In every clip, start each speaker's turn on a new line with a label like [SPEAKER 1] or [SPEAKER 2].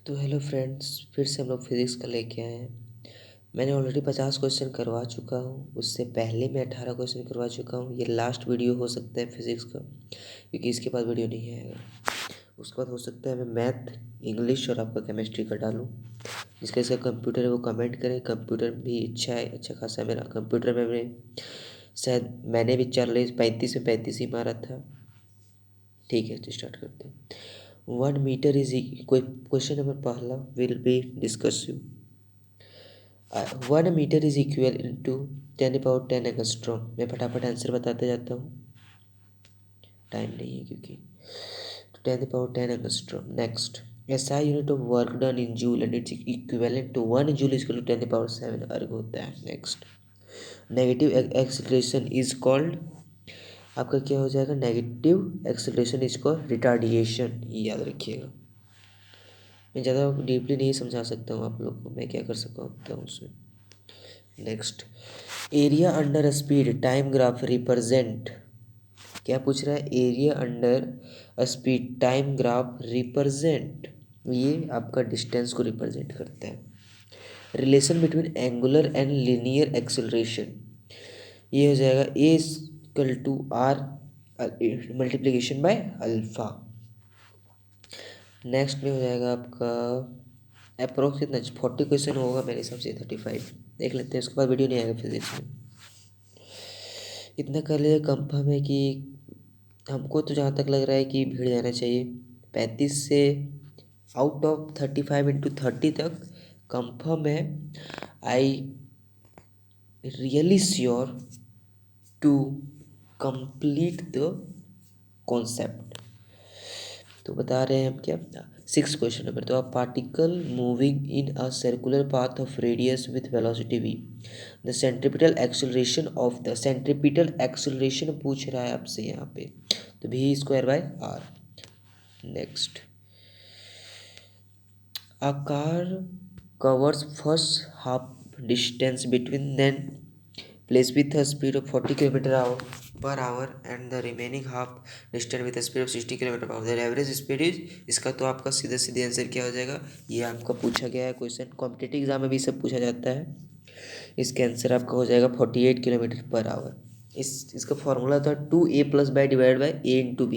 [SPEAKER 1] तो hello friends, फिर से हम लोग फिज़िक्स का लेके आए हैं। मैंने ऑलरेडी 50 क्वेश्चन करवा चुका हूँ। उससे पहले मैं 18 क्वेश्चन करवा चुका हूँ। ये लास्ट वीडियो हो सकता है फिज़िक्स का, क्योंकि इसके बाद वीडियो नहीं आएगा। उसके बाद हो सकता है मैं मैथ, इंग्लिश और आपका केमिस्ट्री का डालूँ। जिसका इसका कंप्यूटर है वो कमेंट करें। कंप्यूटर भी अच्छा है, अच्छा खासा। मेरा कंप्यूटर में शायद मैंने भी 35 में 35 ही मारा था। ठीक है, तो स्टार्ट करते हैं। 1 मीटर इज क्वेश्चन नंबर पहला will be discuss you. 1 metre is equal into 10 × 10 angstrom. मैं फटाफट आंसर बताते जाता हूँ, टाइम नहीं है क्योंकि। 10 × 10 angstrom. Next, SI unit of work done in joule and it's equivalent to 1 joule is equal to 10⁻7 erg होता है। Next, negative acceleration is called, आपका क्या हो जाएगा? Negative acceleration is called retardation. ये याद रखिएगा। मैं ज़्यादा डीपली नहीं समझा सकता हूँ आप लोग को, मैं क्या कर सकता हूँ उसमें। Next, area under speed time graph represent. क्या पूछ रहा है? Area under speed time graph represent, ये आपका डिस्टेंस को रिप्रेजेंट करता है। Relation between angular and linear acceleration, ये हो जाएगा A=R multiplication by alpha. Next में हो जाएगा आपका अप्रोक्स कितना 40 क्वेश्चन होगा मेरे हिसाब से, 35 देख लेते हैं। उसके बाद वीडियो नहीं आएगा फिजिक्स में। इतना कर लिया कंफर्म है कि हमको तो जहाँ तक लग रहा है कि भीड़ जाना चाहिए 35 से आउट ऑफ 35 × 30 तक कंफर्म है। I really sure to complete the concept. तो बता रहे हैं हम क्या, 6 क्वेश्चन नंबर। तो आप particle moving in a circular path of radius with velocity v, the centripetal acceleration पूछ रहा है आपसे यहाँ पे, तो v²/r। Next, a car covers first half distance between then place with a speed of 40 km/h and the remaining half distance with a speed of 60 km/h. The average speed is, इसका तो आपका सीधा सीधे आंसर क्या हो जाएगा? ये आपका पूछा गया है क्वेश्चन, कॉम्पिटिटिव एग्जाम में भी सब पूछा जाता है। इसका आंसर आपका हो जाएगा 48 km/h। इसका फॉर्मूला था 2a+b divide by a × b।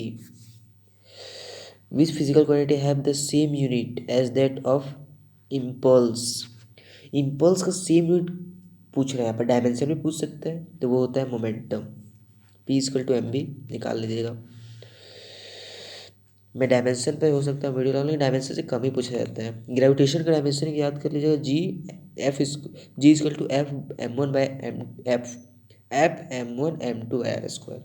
[SPEAKER 1] Which physical quantity have the same unit as that of impulse? impulse का सेम यूनिट पूछ रहे हैं, यहाँ पर डायमेंशन भी पूछ सकते हैं, तो वो होता है मोमेंटम। P=mv निकाल लीजिएगा। मैं डायमेंशन पे हो सकता है वीडियो डालूँ, डायमेंशन से कम ही पूछा जाता है। ग्रेविटेशन का डायमेंशन याद कर लीजिएगा, G=F m1/m2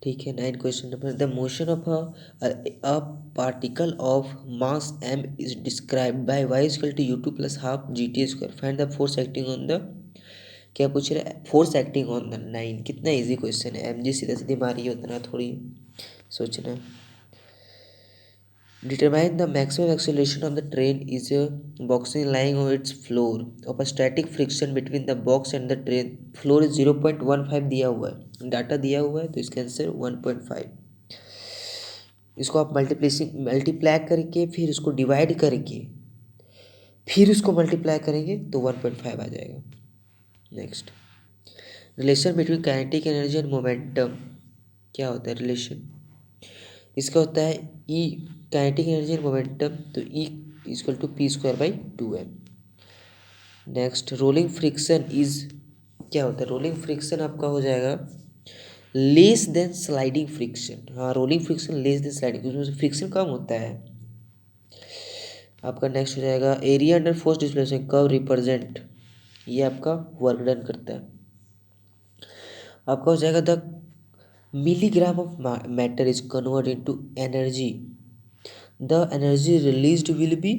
[SPEAKER 1] ठीक है। 9 question number, the motion of a particle of mass m is described bye y=u2 + ½ gt²। Find the force acting on the, क्या पूछ रहा है? Force acting on the 9। कितना इजी क्वेश्चन है, mg सीधा सीधी मारी है, उतना थोड़ी सोचना। Determine the maximum acceleration of the train is boxing lying on it's floor of static friction between the box and the train. Floor 0.15 दिया हुआ है, डाटा दिया हुआ है, तो इसका आंसर 1.5। इसको आप मल्टीप्लाई करके फिर उसको डिवाइड करके फिर उसको मल्टीप्लाई करेंगे तो 1.5 आ जाएगा। Next, relation between kinetic energy and momentum, क्या होता है रिलेशन? इसका होता है ई, काइनेटिक एनर्जी एंड मोमेंटम, तो E=P²/2m। Next, rolling friction is, क्या होता है? रोलिंग फ्रिक्शन आपका हो जाएगा लेस देन स्लाइडिंग फ्रिक्शन। हाँ, rolling friction less than sliding, उसमें फ्रिक्शन कम होता है आपका। नेक्स्ट हो जाएगा area under force displacement curve represent, ये आपका वर्क डन करता है। आपका हो जाएगा the milligram of matter is convert into energy, the energy released will be,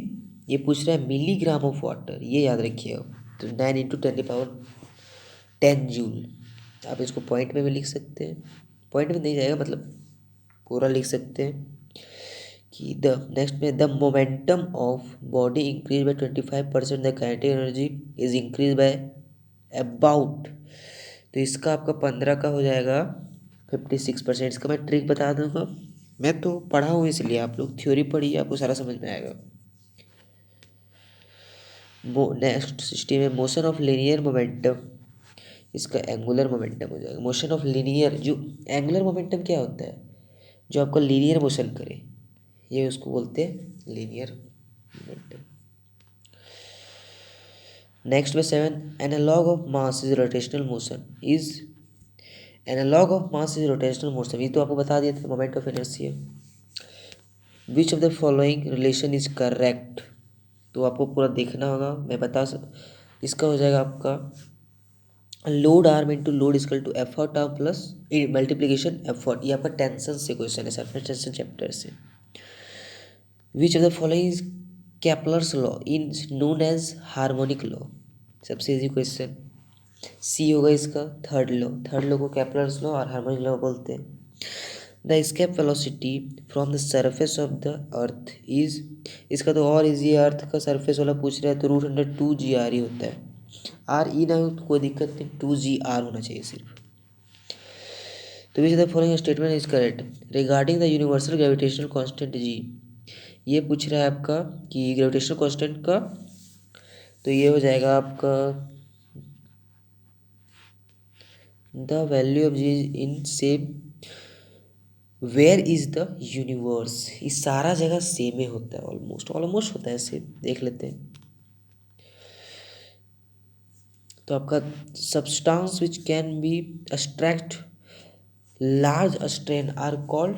[SPEAKER 1] ये पूछ रहा है मिलीग्राम ऑफ वाटर, ये याद रखिएगा। तो 9 × 10⁻10 जूल। आप इसको पॉइंट में भी लिख सकते हैं, पॉइंट में नहीं जाएगा, मतलब पूरा लिख सकते हैं कि द, नेक्स्ट में the momentum of body increase by 25%, the kinetic energy is increase by about, तो इसका आपका 15 का हो जाएगा 56%। इसका मैं ट्रिक बता दूंगा, मैं तो पढ़ा हूँ इसलिए, आप लोग थ्योरी पढ़िए, आपको सारा समझ में आएगा। नेक्स्ट सिस्टम है मोशन ऑफ लीनियर मोमेंटम, इसका एंगुलर मोमेंटम हो जाएगा। मोशन ऑफ लीनियर, जो एंगुलर मोमेंटम क्या होता है, जो आपका लीनियर मोशन करे, ये उसको बोलते हैं लीनियर मोमेंटम। नेक्स्ट में 7, analogue of mass is rotational motion is, analogue of mass is rotational motion, ये तो आपको बता दिया था, moment of inertia. Which of the following relation is correct, तो आपको पूरा देखना होगा, मैं बता इसका हो जाएगा आपका load arm into load equal to effort arm plus multiplication effort, ये आपका टेंशन से क्वेश्चन है, सरफेस टेंशन चैप्टर से। Which of the following is Kepler's law in known as harmonic law, सबसे इजी क्वेश्चन। सी होगा इसका third law को Kepler's law और हार्मोनिक लॉ बोलते हैं। The escape velocity from the surface of the earth is, इसका तो और इजी है, अर्थ का सरफेस वाला पूछ रहा है तो √2 GR ही होता है, RE ना हो तो कोई दिक्कत नहीं, 2GR होना चाहिए सिर्फ। तो which the following statement is correct regarding the universal gravitational constant G, ये पूछ रहा है आपका कि ग्रेविटेशनल कांस्टेंट का, तो ये हो जाएगा आपका the value of G in same where is the universe, ये सारा जगह सेम ही होता है, ऑलमोस्ट होता है सेम, देख लेते हैं। तो आपका substance which can be extract large strain are called,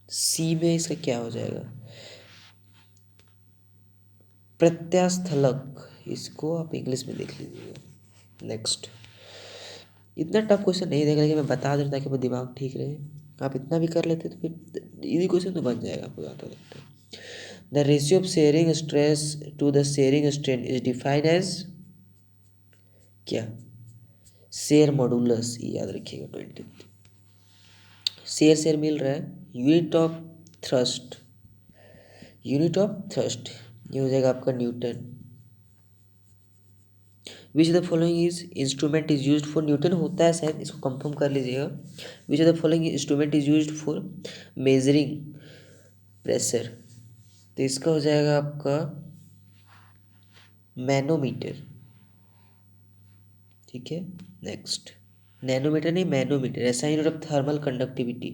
[SPEAKER 1] सी में इसका क्या हो जाएगा प्रत्यास्थलक, इसको आप इंग्लिश में देख लीजिएगा। नेक्स्ट, इतना टफ क्वेश्चन नहीं देगा, लेकिन मैं बता देता ताकि वो दिमाग ठीक रहे, आप इतना भी कर लेते तो फिर इजी क्वेश्चन तो बन जाएगा आपको ज़्यादा लगता है। The ratio of shearing stress to the shearing strain is defined as क्या, शेयर मॉडुलस, ये याद रखिएगा 20। शेयर मिल रहा है, यूनिट ऑफ थ्रस्ट ये हो जाएगा आपका Newton. Which the following is instrument is used for, Newton होता है शायद, इसको कंफर्म कर लीजिएगा। Which the following instrument is used for measuring pressure, तो इसका हो जाएगा आपका मैनोमीटर, ठीक है। नेक्स्ट, नैनोमीटर नहीं मैनोमीटर, ऐसा यूनिट ऑफ थर्मल कंडक्टिविटी,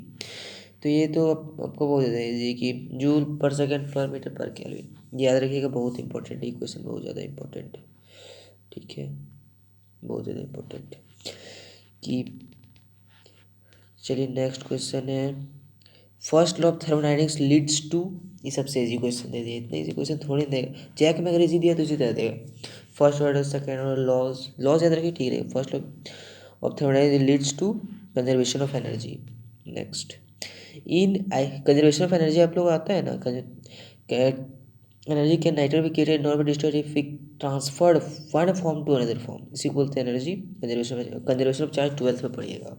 [SPEAKER 1] तो ये तो आपको बोल देते हैं जी कि जूल पर सेकेंड पर मीटर पर केल्विन, याद रखिएगा, बहुत इंपॉर्टेंट है ये क्वेश्चन, बहुत ज़्यादा इंपॉर्टेंट है, ठीक है, बहुत ज़्यादा इंपॉर्टेंट है कि। चलिए नेक्स्ट क्वेश्चन है first law of thermodynamics leads to, ये सबसे इजी क्वेश्चन दे दिया, इतना इजी क्वेश्चन थोड़ी देगा, जैक में अगर इजी दिया तो इसी तरह देगा। First order second order laws याद रखिए, ठीक है। First law of thermodynamics leads to conservation of energy. Next, in conservation of energy आप लोग आता है ना, energy can neither be created not be destroyed if it transferred one form to another form, इसी को बोलते हैं energy conservation of charge, 12th में पढ़िएगा।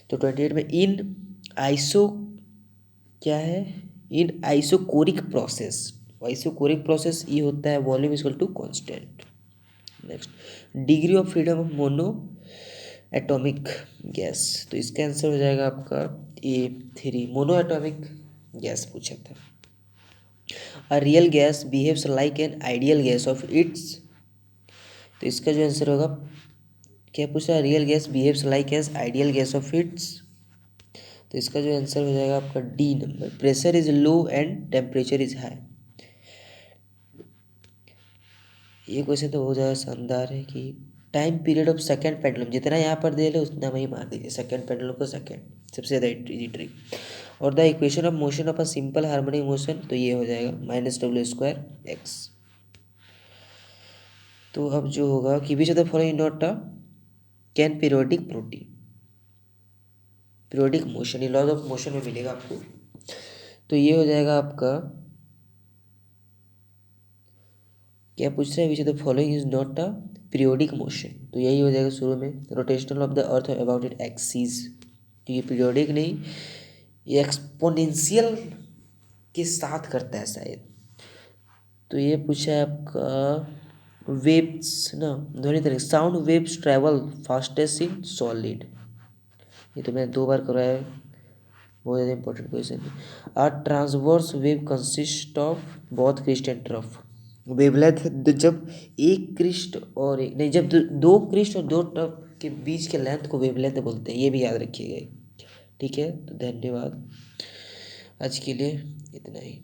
[SPEAKER 1] तो 28 में इन आइसो क्या है, इन आइसोकोरिक प्रोसेस ये होता है volume equal to constant. Next, degree of freedom of monoatomic gas, तो इसका आंसर हो जाएगा आपका A3, मोनो एटॉमिक गैस पूछा था। A real gas behaves like an ideal gas of its, तो इसका जो आंसर होगा क्या पूछा, real gas behaves like as ideal gas of its, तो इसका जो आंसर हो जाएगा आपका D number, pressure is low and temperature is high. ये क्वेश्चन तो बहुत ज़्यादा शानदार है कि time period of second pendulum, जितना यहाँ पर दे ले उतना वही मार दीजिए, सेकेंड पेंडुलम को सेकेंड, सबसे ज़्यादा इजी ट्रिक। और the equation of motion of a simple harmonic motion, तो ये हो जाएगा -w²x। तो अब जो होगा कि विच of the following not a can periodic motion, ये लॉज ऑफ मोशन में मिलेगा आपको, तो ये हो जाएगा आपका क्या पूछ रहा है, विच of the following is not a periodic motion, तो यही हो जाएगा शुरू में rotational of the earth about it axis, तो ये पीरियोडिक नहीं, ये एक्सपोनेंशियल के साथ करता है शायद। तो ये पूछा है आपका वेव्स ना, ध्वनि तरंग, sound waves travel fastest in solid, ये तो मैंने 2 बार कराया है, बहुत ज़्यादा इंपॉर्टेंट क्वेश्चन है। A transverse wave consist of both crest and trough. Wavelength जब एक क्रिस्ट और एक नहीं, जब दो क्रिस्ट और दो ट्रफ के बीच के लेंथ को वेवलेंथ बोलते हैं, ये भी याद रखिएगा। ठीक है, तो धन्यवाद, आज के लिए इतना ही।